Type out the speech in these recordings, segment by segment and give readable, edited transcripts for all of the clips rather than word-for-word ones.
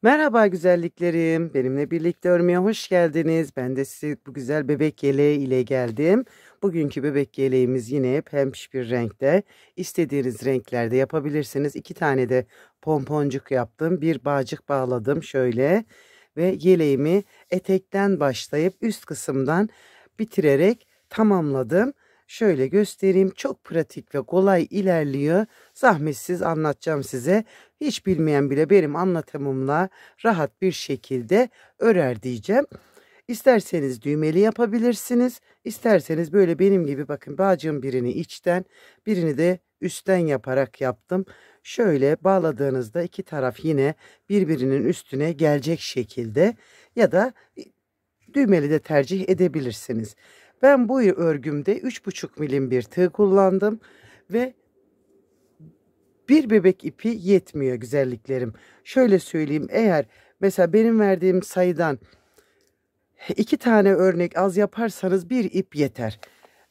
Merhaba güzelliklerim. Benimle birlikte örmeye hoş geldiniz. Ben de size bu güzel bebek yeleği ile geldim. Bugünkü bebek yeleğimiz yine pembiş bir renkte. İstediğiniz renklerde yapabilirsiniz. 2 tane de pomponcuk yaptım. Bir bağcık bağladım şöyle. Ve yeleğimi etekten başlayıp üst kısımdan bitirerek tamamladım. Şöyle göstereyim. Çok pratik ve kolay ilerliyor. Zahmetsiz anlatacağım size. Hiç bilmeyen bile benim anlatımımla rahat bir şekilde örer diyeceğim. İsterseniz düğmeli yapabilirsiniz. İsterseniz böyle benim gibi bakın bağcığın birini içten birini de üstten yaparak yaptım. Şöyle bağladığınızda iki taraf yine birbirinin üstüne gelecek şekilde ya da düğmeli de tercih edebilirsiniz. Ben bu örgümde 3,5 milim bir tığ kullandım ve bir bebek ipi yetmiyor güzelliklerim. Şöyle söyleyeyim, eğer mesela benim verdiğim sayıdan 2 tane örnek az yaparsanız bir ip yeter.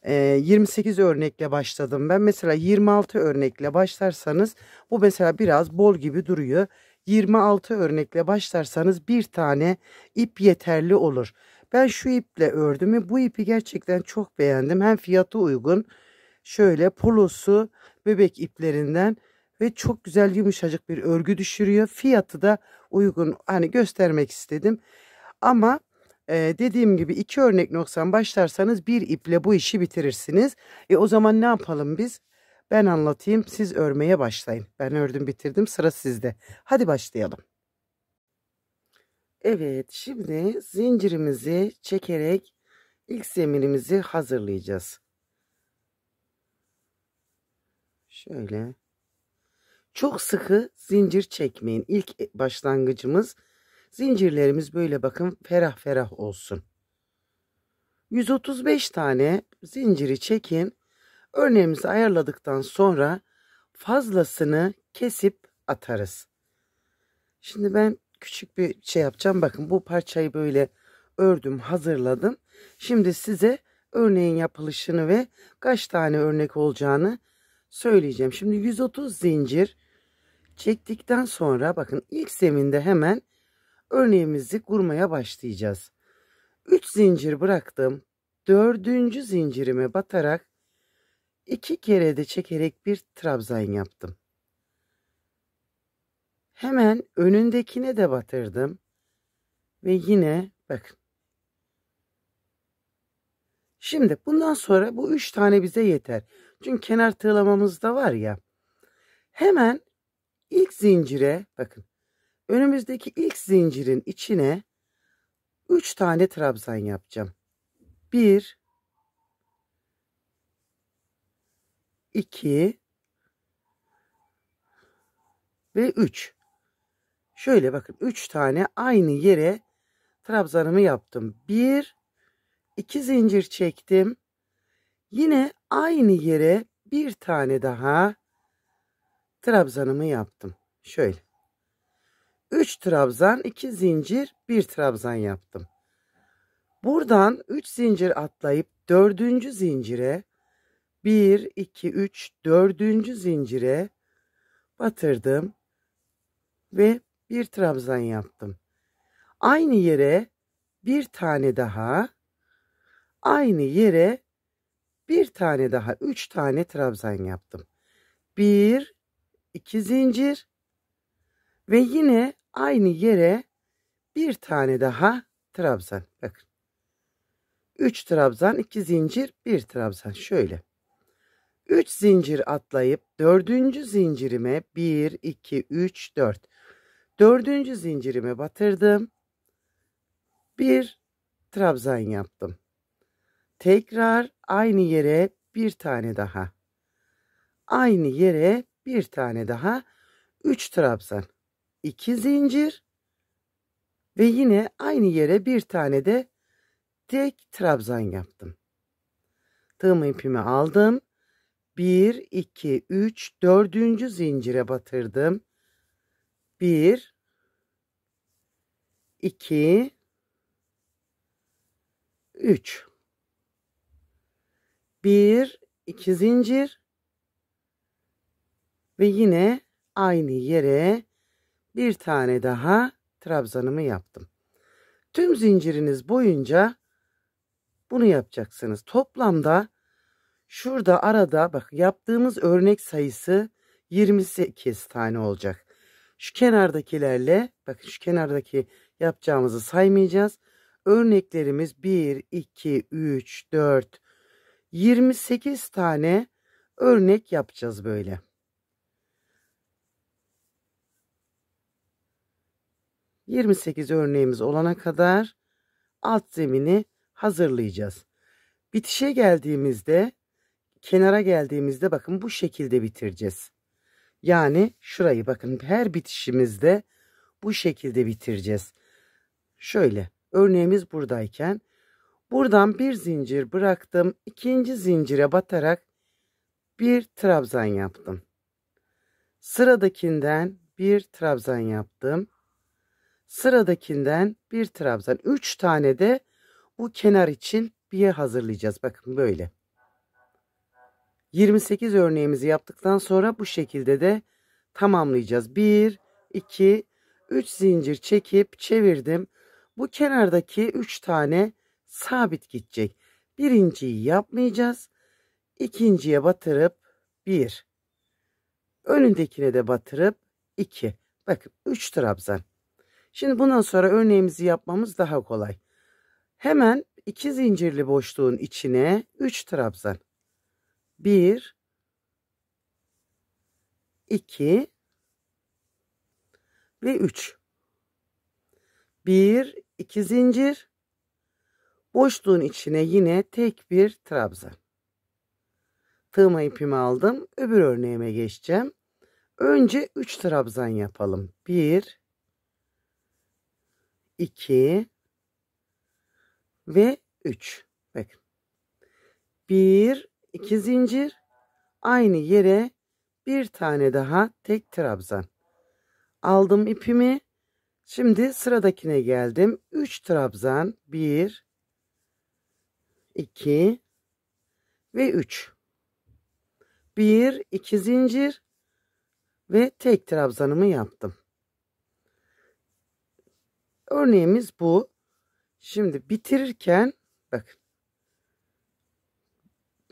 28 örnekle başladım ben. Mesela 26 örnekle başlarsanız bu mesela biraz bol gibi duruyor. 26 örnekle başlarsanız bir tane ip yeterli olur. Ben şu iple ördüm ve bu ipi gerçekten çok beğendim. Hem fiyatı uygun. Şöyle polosu bebek iplerinden ve çok güzel yumuşacık bir örgü düşürüyor. Fiyatı da uygun. Hani göstermek istedim. Ama dediğim gibi 2 örnek noksan başlarsanız bir iple bu işi bitirirsiniz. O zaman ne yapalım biz? Ben anlatayım, siz örmeye başlayın. Ben ördüm bitirdim, sıra sizde. Hadi başlayalım. Evet, şimdi zincirimizi çekerek ilk zeminimizi hazırlayacağız. Şöyle. Çok sıkı zincir çekmeyin. İlk başlangıcımız zincirlerimiz böyle bakın ferah ferah olsun. 135 tane zinciri çekin. Örneğimizi ayarladıktan sonra fazlasını kesip atarız. Şimdi ben küçük bir şey yapacağım. Bakın bu parçayı böyle ördüm, hazırladım. Şimdi size örneğin yapılışını ve kaç tane örnek olacağını söyleyeceğim. Şimdi 130 zincir çektikten sonra bakın ilk zeminde hemen örneğimizi kurmaya başlayacağız. 3 zincir bıraktım. 4. zincirime batarak 2 kere de çekerek bir trabzan yaptım. Hemen önündekine de batırdım. Ve yine bakın. Şimdi bundan sonra bu 3 tane bize yeter. Çünkü kenar tığlamamız da var ya. Hemen ilk zincire bakın. Önümüzdeki ilk zincirin içine 3 tane trabzan yapacağım. 1 2 ve 3. Şöyle bakın 3 tane aynı yere trabzanımı yaptım. 1 2 zincir çektim. Yine aynı yere bir tane daha trabzanımı yaptım. Şöyle. 3 trabzan, 2 zincir, 1 trabzan yaptım. Buradan 3 zincir atlayıp 4. zincire 1 2 3 4. zincire batırdım ve bir trabzan yaptım. Aynı yere bir tane daha, aynı yere bir tane daha, 3 tane trabzan yaptım. 1 2 zincir ve yine aynı yere bir tane daha trabzan. Bakın. 3 trabzan, 2 zincir, 1 trabzan. Şöyle. 3 zincir atlayıp 4. zincirime 1 2 3 4. 4. zincirime batırdım. Bir trabzan yaptım. Tekrar aynı yere bir tane daha. Aynı yere bir tane daha. 3 trabzan. 2 zincir ve yine aynı yere bir tane de tek trabzan yaptım. Tığımı ipimi aldım. 1 2 3 4. zincire batırdım. 1 2 3. 1 2 zincir ve yine aynı yere bir tane daha trabzanımı yaptım. Tüm zinciriniz boyunca bunu yapacaksınız. Toplamda şurada arada bak yaptığımız örnek sayısı 28 tane olacak. Şu kenardakilerle bakın şu kenardaki yapacağımızı saymayacağız. Örneklerimiz 1, 2, 3, 4, 28 tane örnek yapacağız böyle. ...28 örneğimiz olana kadar alt zemini hazırlayacağız. Bitişe geldiğimizde, kenara geldiğimizde bakın bu şekilde bitireceğiz. Yani şurayı bakın her bitişimizde bu şekilde bitireceğiz. Şöyle örneğimiz buradayken buradan bir zincir bıraktım. İkinci zincire batarak bir trabzan yaptım. Sıradakinden bir trabzan yaptım. Sıradakinden bir trabzan. 3 tane de bu kenar için bir hazırlayacağız. Bakın böyle. 28 örneğimizi yaptıktan sonra bu şekilde de tamamlayacağız. 1, 2, 3 zincir çekip çevirdim. Bu kenardaki 3 tane sabit gidecek. Birinciyi yapmayacağız. İkinciye batırıp 1. Önündekine de batırıp 2. Bakın 3 trabzan. Şimdi bundan sonra örneğimizi yapmamız daha kolay. Hemen 2 zincirli boşluğun içine 3 trabzan. 1, 2 ve 3. 1, 2 zincir. Boşluğun içine yine tek bir trabzan. Tığma ipimi aldım. Öbür örneğime geçeceğim. Önce 3 trabzan yapalım. 1, 2 ve 3. Bakın. 1, 2 zincir. Aynı yere bir tane daha tek trabzan. Aldım ipimi. Şimdi sıradakine geldim. 3 trabzan. 1, 2 ve 3. 1, 2 zincir ve tek trabzanımı yaptım. Örneğimiz bu. Şimdi bitirirken bakın.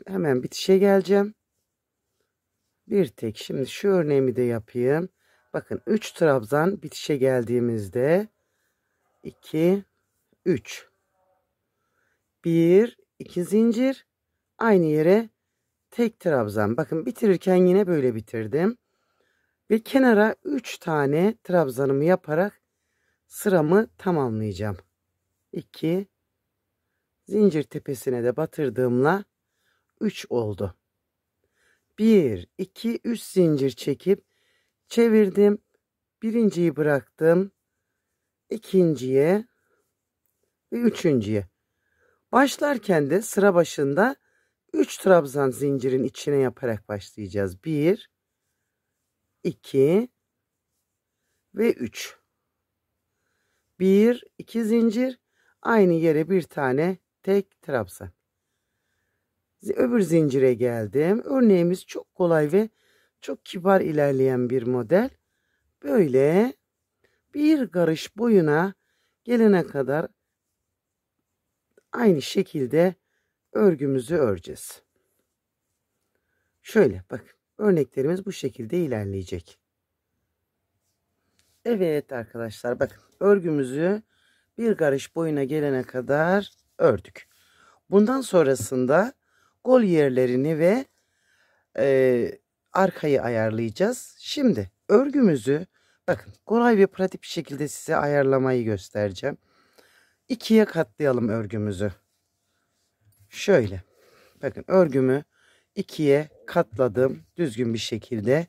Hemen bitişe geleceğim. Bir tek şimdi şu örneğimi de yapayım. Bakın 3 trabzan bitişe geldiğimizde 2, 3. 1, 2 zincir. Aynı yere tek trabzan. Bakın bitirirken yine böyle bitirdim. Ve kenara 3 tane trabzanımı yaparak sıramı tamamlayacağım. 2 zincir tepesine de batırdığımla 3 oldu. 1, 2, 3 zincir çekip çevirdim. Birinciyi bıraktım. İkinciye ve üçüncüye. Başlarken de sıra başında 3 trabzan zincirin içine yaparak başlayacağız. 1, 2 ve 3. 1, 2 zincir. Aynı yere bir tane tek trabzan. Öbür zincire geldim. Örneğimiz çok kolay ve çok kibar ilerleyen bir model. Böyle bir karış boyuna gelene kadar aynı şekilde örgümüzü öreceğiz. Şöyle bak örneklerimiz bu şekilde ilerleyecek. Evet arkadaşlar bakın örgümüzü bir karış boyuna gelene kadar ördük. Bundan sonrasında kol yerlerini ve arkayı ayarlayacağız. Şimdi örgümüzü bakın kolay ve pratik bir şekilde size ayarlamayı göstereceğim. 2'ye katlayalım örgümüzü. Şöyle bakın örgümü 2'ye katladım düzgün bir şekilde.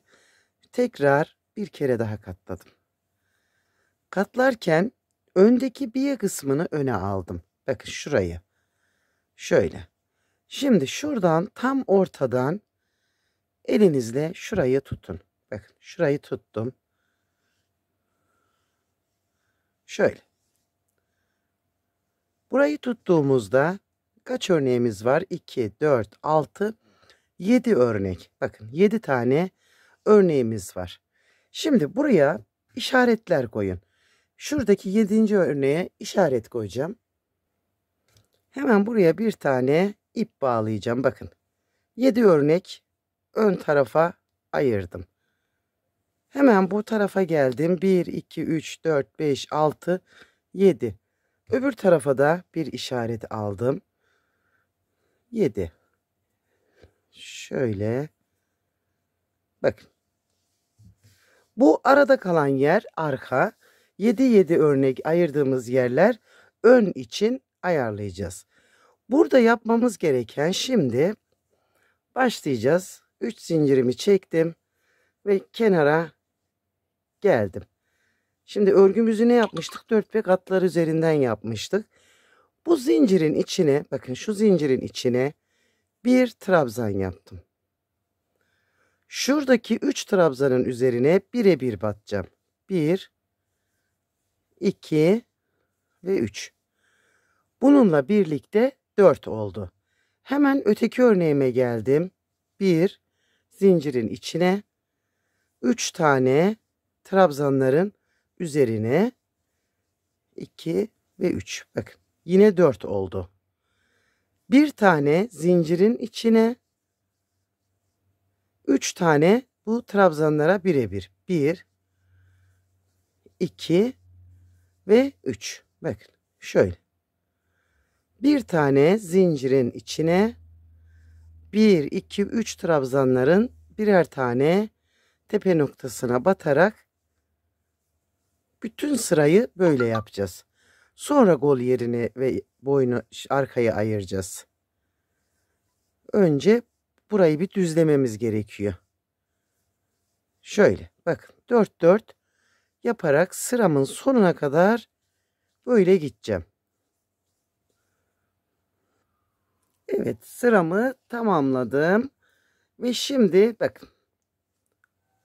Tekrar bir kere daha katladım. Katlarken öndeki biye kısmını öne aldım. Bakın şurayı. Şöyle. Şimdi şuradan tam ortadan elinizle şurayı tutun. Bakın şurayı tuttum. Şöyle. Burayı tuttuğumuzda kaç örneğimiz var? 2, 4, 6, 7 örnek. Bakın 7 tane örneğimiz var. Şimdi buraya işaretler koyun. Şuradaki 7. örneğe işaret koyacağım. Hemen buraya bir tane ip bağlayacağım. Bakın 7 örnek ön tarafa ayırdım. Hemen bu tarafa geldim. 1, 2, 3, 4, 5, 6, 7. Öbür tarafa da bir işaret aldım. 7. Şöyle. Bakın. Bu arada kalan yer arka. 7 örnek ayırdığımız yerler ön için ayarlayacağız. Burada yapmamız gereken şimdi başlayacağız. 3 zincirimi çektim ve kenara geldim. Şimdi örgümüzü ne yapmıştık? 4 katlar üzerinden yapmıştık. Bu zincirin içine, bakın şu zincirin içine bir trabzan yaptım. Şuradaki 3 trabzanın üzerine birebir batacağım. 1, 2 ve 3. Bununla birlikte 4 oldu. Hemen öteki örneğime geldim. 1 zincirin içine 3 tane trabzanların üzerine 2 ve 3. Bakın yine 4 oldu. Bir tane zincirin içine 3 tane bu trabzanlara birebir. 1, 2 ve 3. Bakın şöyle. Bir tane zincirin içine 1, 2, 3 trabzanların birer tane tepe noktasına batarak bütün sırayı böyle yapacağız. Sonra kol yerini ve boynu arkaya ayıracağız. Önce burayı bir düzlememiz gerekiyor. Şöyle bakın 4 yaparak sıramın sonuna kadar böyle gideceğim. Evet, sıramı tamamladım. Ve şimdi bakın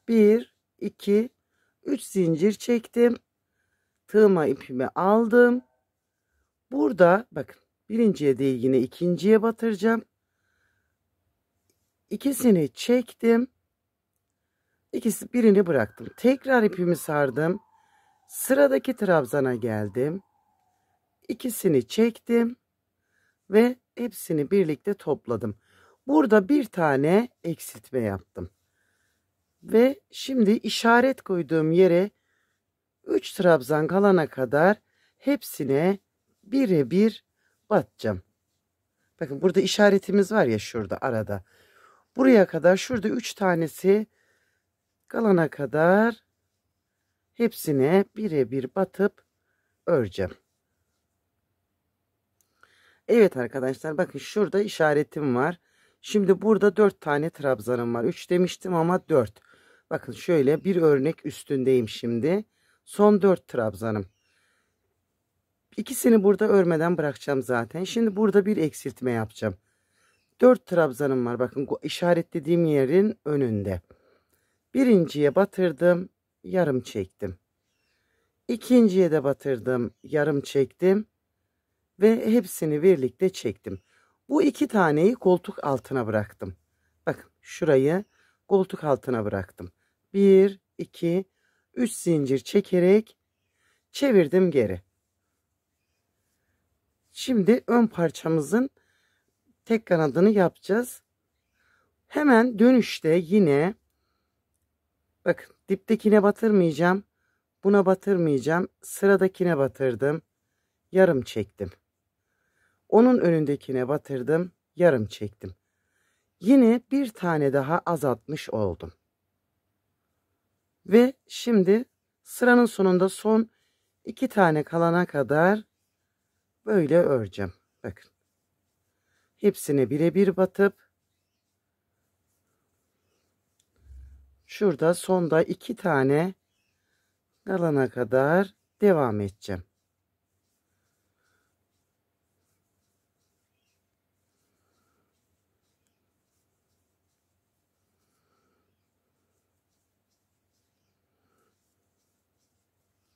1, 2, 3 zincir çektim. Tığıma ipimi aldım. Burada bakın birinciye değil yine ikinciye batıracağım. İkisini çektim. Birini bıraktım. Tekrar ipimi sardım. Sıradaki trabzana geldim. İkisini çektim ve hepsini birlikte topladım. Burada bir tane eksiltme yaptım. Ve şimdi işaret koyduğum yere 3 trabzan kalana kadar hepsine birebir batacağım. Bakın burada işaretimiz var ya şurada arada. Buraya kadar şurada 3 tanesi kalana kadar hepsine birebir batıp öreceğim. Evet arkadaşlar bakın şurada işaretim var. Şimdi burada 4 tane trabzanım var. 3 demiştim ama 4. Bakın şöyle bir örnek üstündeyim şimdi. Son 4 trabzanım. İkisini burada örmeden bırakacağım zaten. Şimdi burada bir eksiltme yapacağım. 4 trabzanım var. Bakın işaretlediğim yerin önünde. Birinciye batırdım. Yarım çektim. İkinciye de batırdım. Yarım çektim. Ve hepsini birlikte çektim. Bu 2 taneyi koltuk altına bıraktım. Bakın şurayı koltuk altına bıraktım. 1, 2, 3 zincir çekerek çevirdim geri. Şimdi ön parçamızın tek kanadını yapacağız. Hemen dönüşte yine bakın diptekine batırmayacağım. Buna batırmayacağım. Sıradakine batırdım. Yarım çektim. Onun önündekine batırdım. Yarım çektim. Yine bir tane daha azaltmış oldum. Ve şimdi sıranın sonunda son 2 tane kalana kadar böyle öreceğim. Bakın. Hepsine birebir batıp şurada sonda 2 tane kalana kadar devam edeceğim.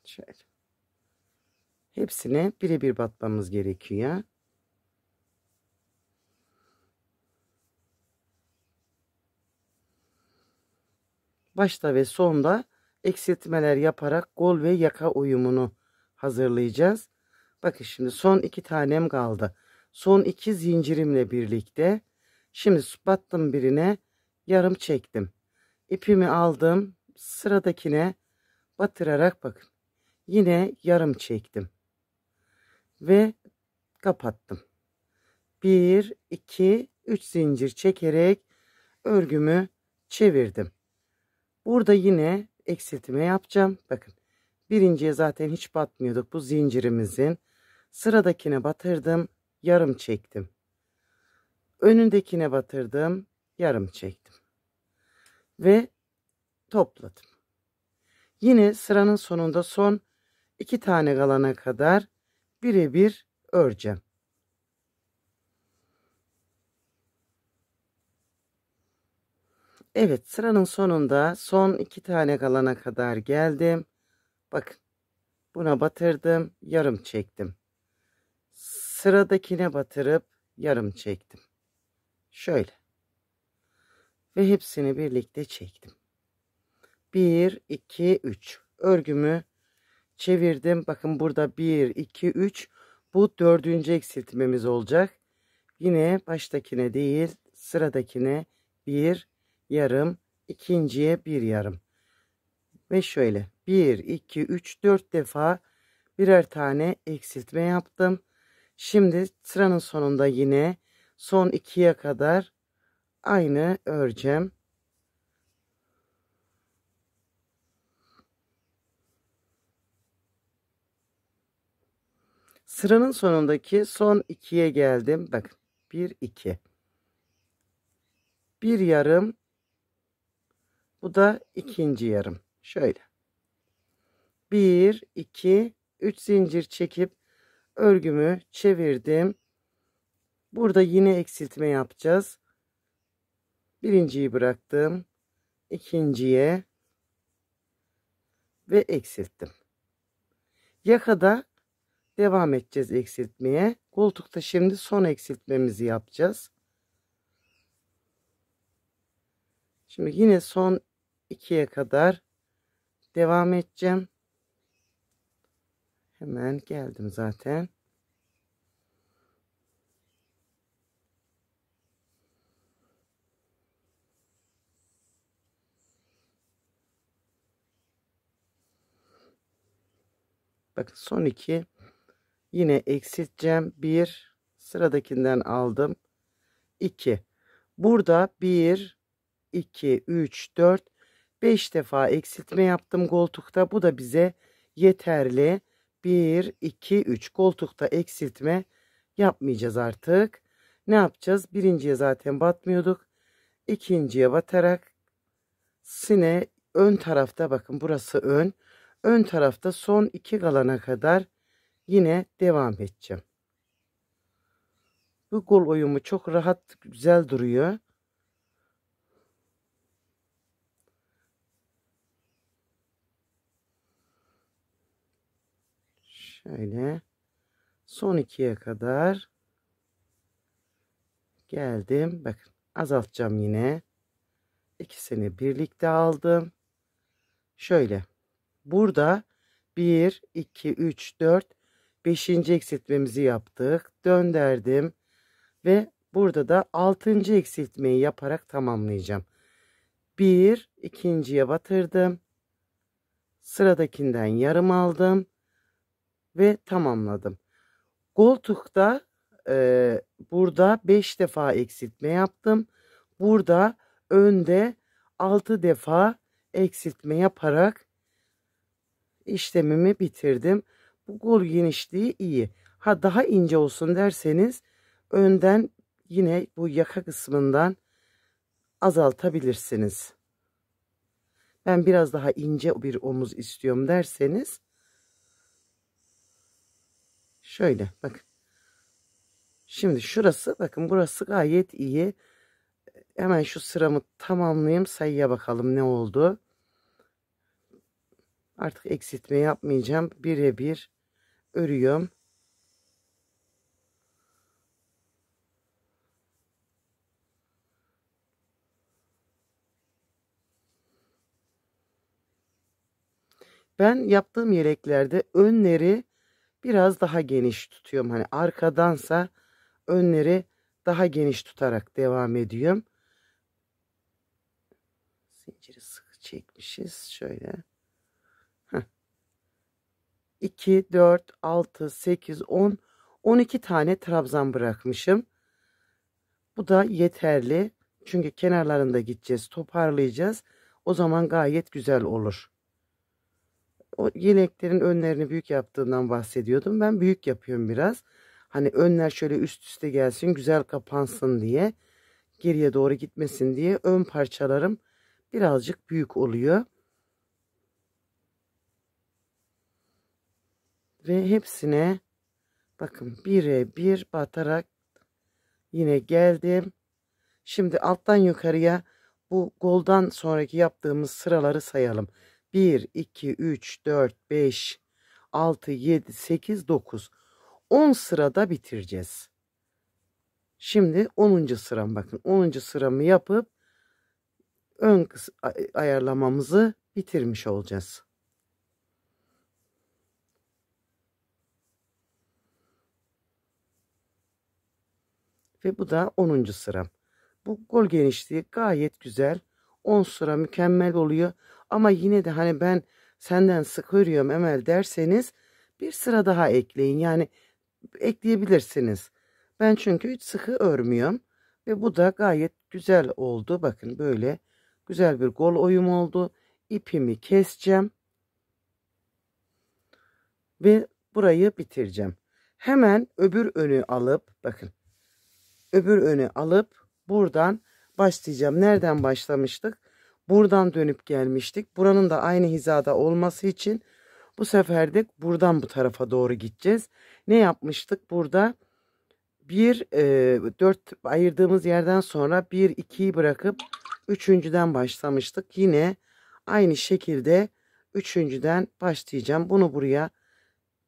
Şöyle. Hepsine birebir batmamız gerekiyor. Başta ve sonda eksiltmeler yaparak kol ve yaka uyumunu hazırlayacağız. Bakın şimdi son 2 tanem kaldı. Son 2 zincirimle birlikte. Şimdi battım birine, yarım çektim. İpimi aldım. Sıradakine batırarak bakın. Yine yarım çektim. Ve kapattım. 1, 2, 3 zincir çekerek örgümü çevirdim. Burada yine eksiltme yapacağım. Bakın. Birinciye zaten hiç batmıyorduk bu zincirimizin. Sıradakine batırdım. Yarım çektim. Önündekine batırdım. Yarım çektim. Ve topladım. Yine sıranın sonunda son 2 tane kalana kadar birebir öreceğim. Evet, sıranın sonunda son 2 tane kalana kadar geldim. Bakın, buna batırdım, yarım çektim. Sıradakine batırıp yarım çektim. Şöyle. Ve hepsini birlikte çektim. 1, 2, 3. Örgümü çevirdim. Bakın burada 1, 2, 3. Bu 4. eksiltmemiz olacak. Yine baştakine değil, sıradakine 1 yarım, ikinciye 1 yarım. Ve şöyle 1, 2, 3, 4 defa birer tane eksiltme yaptım. Şimdi sıranın sonunda yine son 2'ye kadar aynı öreceğim. Sıranın sonundaki son 2'ye geldim. Bakın 1, 2. 1 yarım. Bu da ikinci yarım. Şöyle. 1, 2, 3 zincir çekip örgümü çevirdim. Burada yine eksiltme yapacağız. Birinciyi bıraktım. İkinciye ve eksilttim. Yakada devam edeceğiz eksiltmeye. Koltukta şimdi son eksiltmemizi yapacağız. Şimdi yine son 2'ye kadar devam edeceğim. Hemen geldim zaten. Bakın son 2 yine eksilteceğim. 1 sıradakinden aldım. 2. Burada 1 2 3 4 5 defa eksiltme yaptım koltukta. Bu da bize yeterli. 1 2 3 koltukta eksiltme yapmayacağız artık. Ne yapacağız? Birinciye zaten batmıyorduk. İkinciye batarak yine ön tarafta, bakın burası ön. Ön tarafta son 2 kalana kadar yine devam edeceğim. Bu kol oyumu çok rahat, güzel duruyor. Şöyle son 2'ye kadar geldim. Bakın azaltacağım yine. İkisini birlikte aldım. Şöyle. Burada 1, 2, 3, 4, 5. eksiltmemizi yaptık. Döndürdüm. Ve burada da 6. eksiltmeyi yaparak tamamlayacağım. 1, ikinciye batırdım. Sıradakinden yarım aldım. Ve tamamladım. Koltukta burada 5 defa eksiltme yaptım. Burada önde 6 defa eksiltme yaparak işlemimi bitirdim. Bu kol genişliği iyi. Ha daha ince olsun derseniz önden yine bu yaka kısmından azaltabilirsiniz. Ben biraz daha ince bir omuz istiyorum derseniz şöyle bakın. Şimdi şurası, bakın burası gayet iyi. Hemen şu sıramı tamamlayayım, sayıya bakalım ne oldu. Artık eksiltme yapmayacağım. Birebir örüyorum. Ben yaptığım yeleklerde önleri biraz daha geniş tutuyorum. Hani arkadansa önleri daha geniş tutarak devam ediyorum. Zinciri sıkı çekmişiz. Şöyle. Heh. 2, 4, 6, 8, 10, 12 tane trabzan bırakmışım. Bu da yeterli. Çünkü kenarlarında gideceğiz, toparlayacağız. O zaman gayet güzel olur. O yeleklerin önlerini büyük yaptığından bahsediyordum. Ben büyük yapıyorum biraz. Hani önler şöyle üst üste gelsin, güzel kapansın diye. Geriye doğru gitmesin diye ön parçalarım birazcık büyük oluyor. Ve hepsine bakın bire bir batarak yine geldim. Şimdi alttan yukarıya bu goldan sonraki yaptığımız sıraları sayalım. 1, 2, 3, 4, 5, 6, 7, 8, 9. 10 sırada bitireceğiz. Şimdi 10. sıram, bakın 10. sıramı yapıp ön ayarlamamızı bitirmiş olacağız. Ve bu da 10. sıram. Bu gol genişliği gayet güzel. 10 sıra mükemmel oluyor. Ama yine de hani ben senden sık örüyorum Emel derseniz bir sıra daha ekleyin. Yani ekleyebilirsiniz. Ben çünkü hiç sıkı örmüyorum. Ve bu da gayet güzel oldu. Bakın böyle güzel bir gol oyum oldu. İpimi keseceğim. Ve burayı bitireceğim. Hemen öbür önü alıp bakın. Öbür önü alıp buradan başlayacağım. Nereden başlamıştık? Buradan dönüp gelmiştik. Buranın da aynı hizada olması için bu sefer de buradan bu tarafa doğru gideceğiz. Ne yapmıştık? Burada 4 ayırdığımız yerden sonra 1 2'yi bırakıp üçüncüden başlamıştık. Yine aynı şekilde üçüncüden başlayacağım. Bunu buraya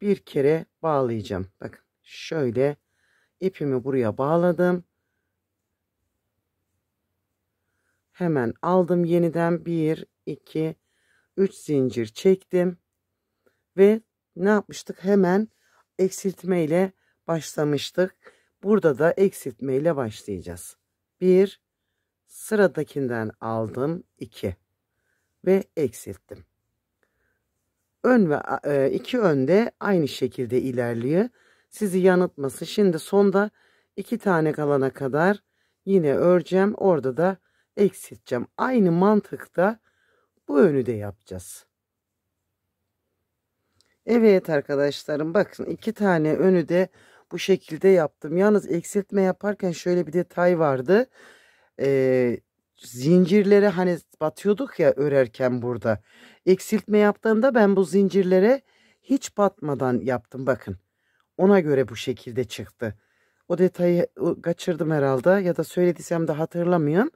bir kere bağlayacağım. Bakın şöyle ipimi buraya bağladım. Hemen aldım yeniden 1 2 3 zincir çektim ve ne yapmıştık? Hemen eksiltme ile başlamıştık. Burada da eksiltme ile başlayacağız. 1 sıradakinden aldım 2 ve eksilttim. Ön ve iki önde aynı şekilde ilerliyor. Sizi yanıltmasın. Şimdi sonda 2 tane kalana kadar yine öreceğim. Orada da eksilteceğim. Aynı mantıkta bu önü de yapacağız. Evet arkadaşlarım, bakın 2 tane önü de bu şekilde yaptım. Yalnız eksiltme yaparken şöyle bir detay vardı. Zincirlere hani batıyorduk ya örerken burada. Eksiltme yaptığımda ben bu zincirlere hiç batmadan yaptım bakın. Ona göre bu şekilde çıktı. O detayı kaçırdım herhalde ya da söylediysem de hatırlamıyorum.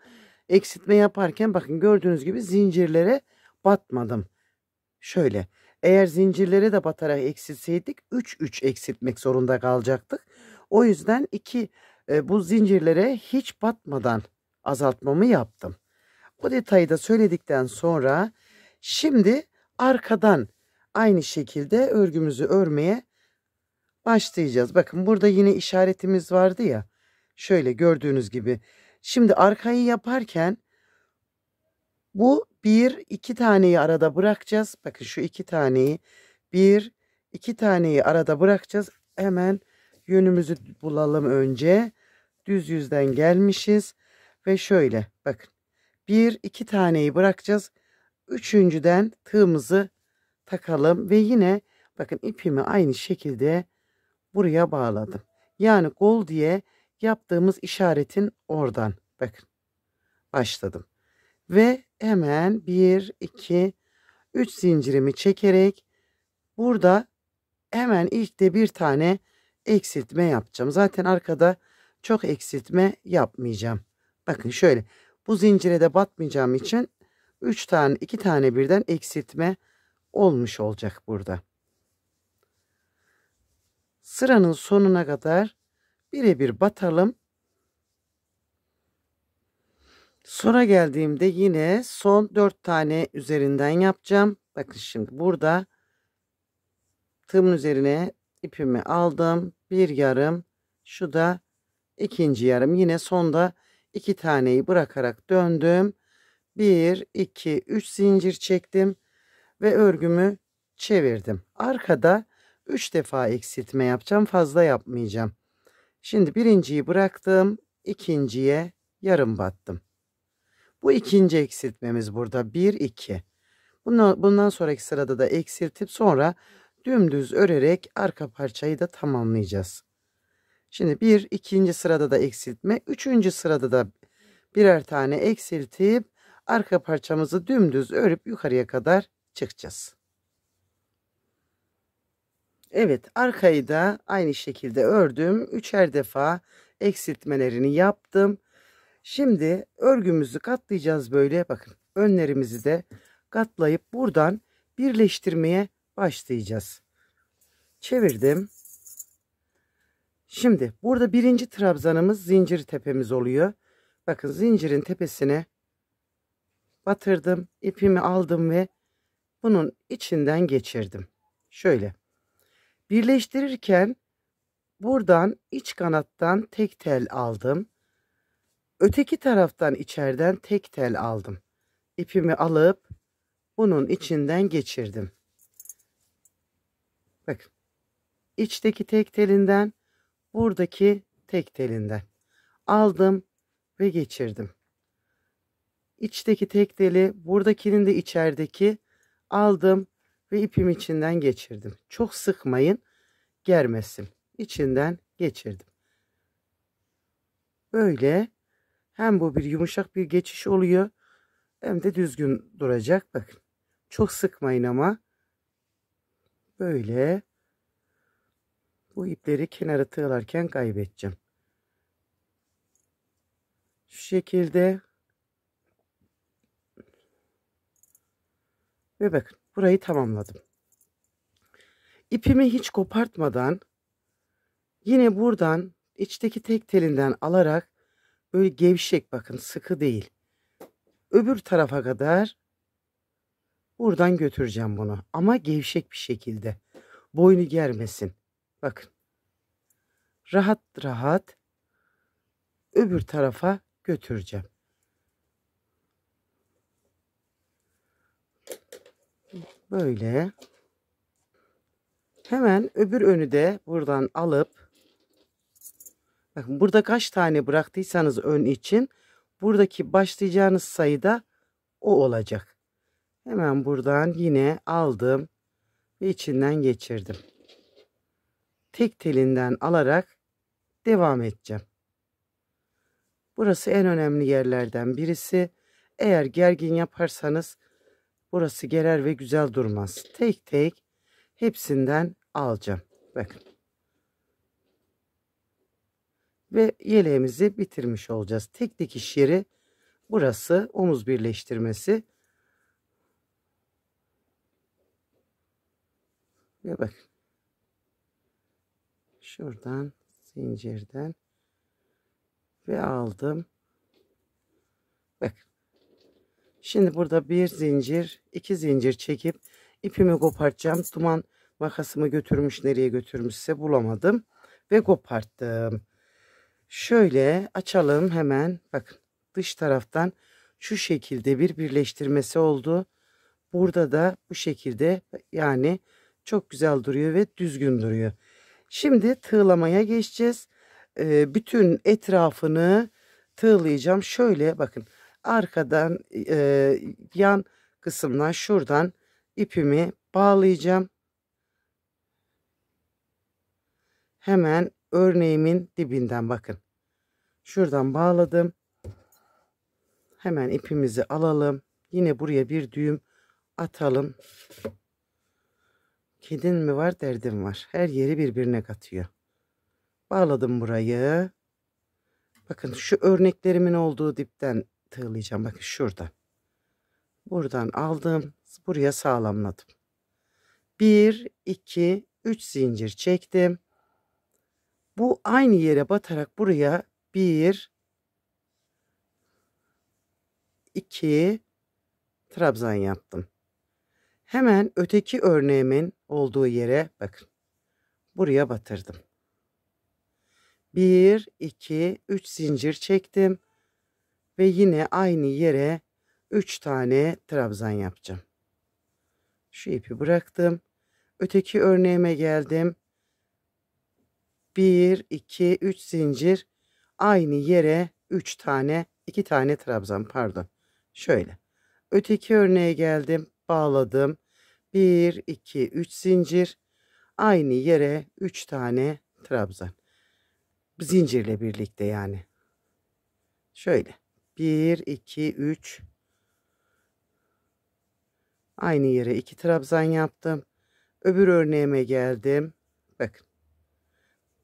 Eksiltme yaparken bakın gördüğünüz gibi zincirlere batmadım. Şöyle, eğer zincirlere de batarak eksiltseydik 3 eksiltmek zorunda kalacaktık. O yüzden bu zincirlere hiç batmadan azaltmamı yaptım. Bu detayı da söyledikten sonra şimdi arkadan aynı şekilde örgümüzü örmeye başlayacağız. Bakın burada yine işaretimiz vardı ya. Şöyle gördüğünüz gibi. Şimdi arkayı yaparken bu 1 2 taneyi arada bırakacağız. Bakın şu 2 taneyi 1 2 taneyi arada bırakacağız. Hemen yönümüzü bulalım önce. Düz yüzden gelmişiz ve şöyle bakın. 1 2 taneyi bırakacağız. Üçüncüden tığımızı takalım ve yine bakın ipimi aynı şekilde buraya bağladım. Yani gol diye yaptığımız işaretin oradan bakın başladım. Ve hemen 1 2 3 zincirimi çekerek burada hemen ilk de bir tane eksiltme yapacağım. Zaten arkada çok eksiltme yapmayacağım. Bakın şöyle bu zincire de batmayacağım için 2 tane birden eksiltme olmuş olacak burada. Sıranın sonuna kadar birebir batalım. Sona geldiğimde yine son 4 tane üzerinden yapacağım. Bakın şimdi burada tığımın üzerine ipimi aldım. Bir yarım. Şu da ikinci yarım. Yine sonda 2 taneyi bırakarak döndüm. 1, 2, 3 zincir çektim ve örgümü çevirdim. Arkada 3 defa eksiltme yapacağım. Fazla yapmayacağım. Şimdi birinciyi bıraktım. İkinciye yarım battım. Bu ikinci eksiltmemiz burada. 1, 2. Bundan sonraki sırada da eksiltip sonra dümdüz örerek arka parçayı da tamamlayacağız. Şimdi ikinci sırada da eksiltme. Üçüncü sırada da birer tane eksiltip arka parçamızı dümdüz örüp yukarıya kadar çıkacağız. Evet, arkayı da aynı şekilde ördüm. Üçer defa eksiltmelerini yaptım. Şimdi örgümüzü katlayacağız böyle. Bakın önlerimizi de katlayıp buradan birleştirmeye başlayacağız. Çevirdim. Şimdi burada birinci trabzanımız zincir tepemiz oluyor. Bakın zincirin tepesine batırdım. İpimi aldım ve bunun içinden geçirdim. Şöyle. Birleştirirken buradan iç kanattan tek tel aldım. Öteki taraftan içeriden tek tel aldım. İpimi alıp bunun içinden geçirdim. Bakın. İçteki tek telinden, buradaki tek telinden aldım ve geçirdim. İçteki tek teli, buradakinin de içerideki aldım ve ipim içinden geçirdim. Çok sıkmayın, germesin. İçinden geçirdim. Böyle hem bu bir yumuşak bir geçiş oluyor hem de düzgün duracak. Bakın. Çok sıkmayın ama böyle bu ipleri kenara tığlarken kaybedeceğim. Şu şekilde ve bakın burayı tamamladım. İpimi hiç kopartmadan yine buradan içteki tek telinden alarak böyle gevşek, bakın sıkı değil. Öbür tarafa kadar buradan götüreceğim bunu ama gevşek bir şekilde. Boynu germesin. Bakın. Rahat rahat öbür tarafa götüreceğim. Böyle. Hemen öbür önü de buradan alıp, bakın burada kaç tane bıraktıysanız ön için buradaki başlayacağınız sayıda o olacak. Hemen buradan yine aldım ve içinden geçirdim. Tek telinden alarak devam edeceğim. Burası en önemli yerlerden birisi. Eğer gergin yaparsanız burası gerer ve güzel durmaz. Tek tek hepsinden alacağım. Bakın. Ve yeleğimizi bitirmiş olacağız. Tek dikiş yeri burası, omuz birleştirmesi. Ve bakın. Şuradan zincirden ve aldım. Bakın. Şimdi burada bir zincir, iki zincir çekip ipimi kopartacağım. Duman makasımı götürmüş, nereye götürmüşse bulamadım ve koparttım. Şöyle açalım hemen. Bakın dış taraftan şu şekilde bir birleştirmesi oldu. Burada da bu şekilde, yani çok güzel duruyor ve düzgün duruyor. Şimdi tığlamaya geçeceğiz. Bütün etrafını tığlayacağım. Şöyle bakın arkadan yan kısımdan şuradan ipimi bağlayacağım. Hemen örneğimin dibinden bakın. Şuradan bağladım. Hemen ipimizi alalım. Yine buraya bir düğüm atalım. Kedin mi var, derdim var. Her yeri birbirine katıyor. Bağladım burayı. Bakın şu örneklerimin olduğu dipten tığlayacağım. Bakın şurada. Buradan aldım. Buraya sağlamladım. 1, 2, 3 zincir çektim. Bu aynı yere batarak buraya 1, 2 trabzan yaptım. Hemen öteki örneğimin olduğu yere bakın. buraya batırdım. 1, 2, 3 zincir çektim. Ve yine aynı yere 3 tane trabzan yapacağım. Şu ipi bıraktım. Öteki örneğime geldim. 1, 2, 3 zincir. Aynı yere 3 tane, 2 tane trabzan, pardon. Şöyle. Öteki örneğe geldim. Bağladım. 1, 2, 3 zincir. Aynı yere 3 tane trabzan. Zincirle birlikte yani. Şöyle. 1, 2, 3. Aynı yere 2 trabzan yaptım. Öbür örneğime geldim. Bakın.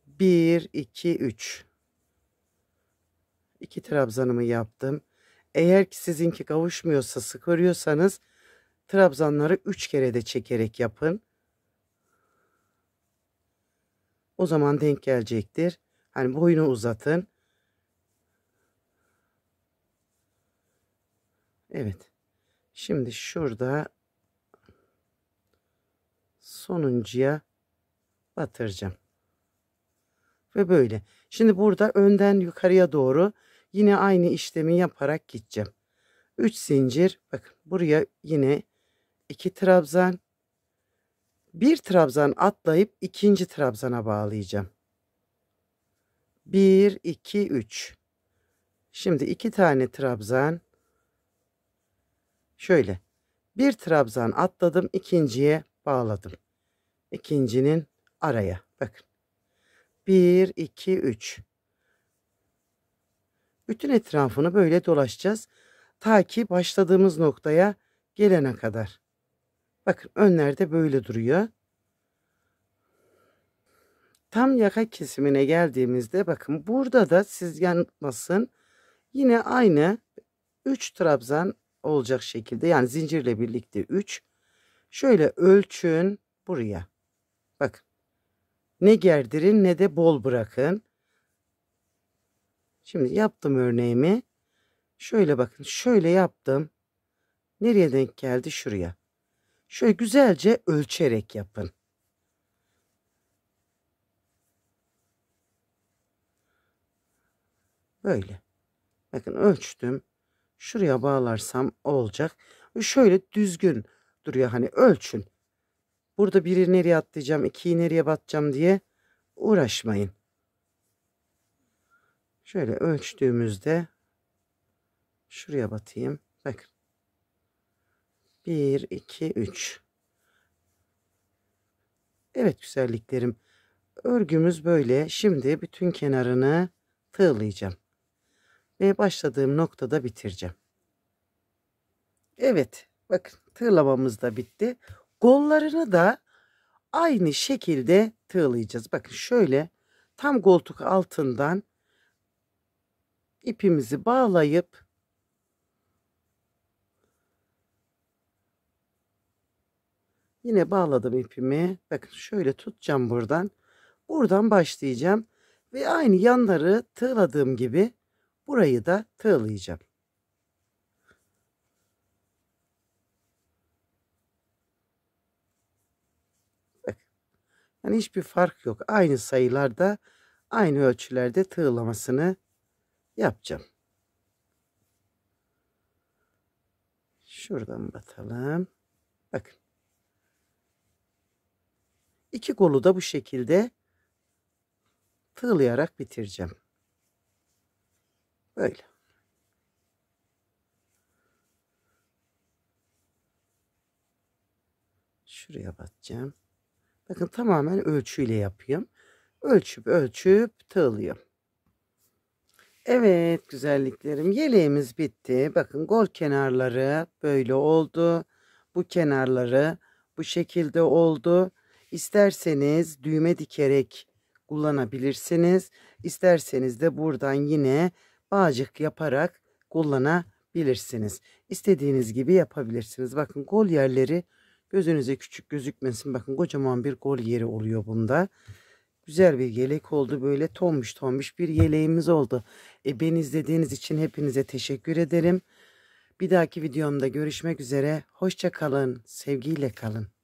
1, 2, 3. 2 trabzanımı yaptım. Eğer ki sizinki kavuşmuyorsa, sık örüyorsanız trabzanları 3 kere de çekerek yapın. O zaman denk gelecektir. Hani boyunu uzatın. Evet. Şimdi şurada sonuncuya batıracağım. Ve böyle. Şimdi burada önden yukarıya doğru yine aynı işlemi yaparak gideceğim. 3 zincir. Bakın buraya yine 2 trabzan. Bir trabzan atlayıp ikinci trabzana bağlayacağım. 1, 2, 3. Şimdi 2 tane trabzan. Şöyle. Bir trabzan atladım, ikinciye bağladım. İkincinin araya. Bakın. 1, 2, 3. Bütün etrafını böyle dolaşacağız. Ta ki başladığımız noktaya gelene kadar. Bakın önlerde böyle duruyor. Tam yaka kesimine geldiğimizde bakın burada da siz yanılmasın. Yine aynı 3 trabzan olacak şekilde, yani zincirle birlikte 3. Şöyle ölçün buraya. Bakın. Ne gerdirin ne de bol bırakın. Şimdi yaptım örneğimi. Şöyle bakın. Şöyle yaptım. Nereye denk geldi? Şuraya. Şöyle güzelce ölçerek yapın. Böyle. Bakın ölçtüm. Şuraya bağlarsam olacak. Şöyle düzgün duruyor. Hani ölçün. Burada biri nereye atlayacağım, ikiyi nereye batacağım diye uğraşmayın. Şöyle ölçtüğümüzde şuraya batayım. Bakın. 1, 2, 3. Evet güzelliklerim. Örgümüz böyle. Şimdi bütün kenarını tığlayacağım. Ve başladığım noktada bitireceğim. Evet. Bakın tığlamamız da bitti. Kollarını da aynı şekilde tığlayacağız. Bakın şöyle tam koltuk altından ipimizi bağlayıp yine bağladım ipimi. Bakın şöyle tutacağım buradan. Buradan başlayacağım. Ve aynı yanları tığladığım gibi burayı da tığlayacağım. Bakın. Yani hiçbir fark yok. Aynı sayılarda, aynı ölçülerde tığlamasını yapacağım. Şuradan batalım. Bakın. İki kolu da bu şekilde tığlayarak bitireceğim. Böyle. Şuraya batacağım. Bakın tamamen ölçüyle yapıyorum. Ölçüp ölçüp tığlıyorum. Evet güzelliklerim, yeleğimiz bitti. Bakın kol kenarları böyle oldu. Bu kenarları bu şekilde oldu. İsterseniz düğme dikerek kullanabilirsiniz. İsterseniz de buradan yine bağcık yaparak kullanabilirsiniz. İstediğiniz gibi yapabilirsiniz. Bakın kol yerleri gözünüze küçük gözükmesin. Bakın kocaman bir kol yeri oluyor bunda. Güzel bir yelek oldu. Böyle tombiş tombiş bir yeleğimiz oldu. Beni izlediğiniz için hepinize teşekkür ederim. Bir dahaki videomda görüşmek üzere. Hoşça kalın. Sevgiyle kalın.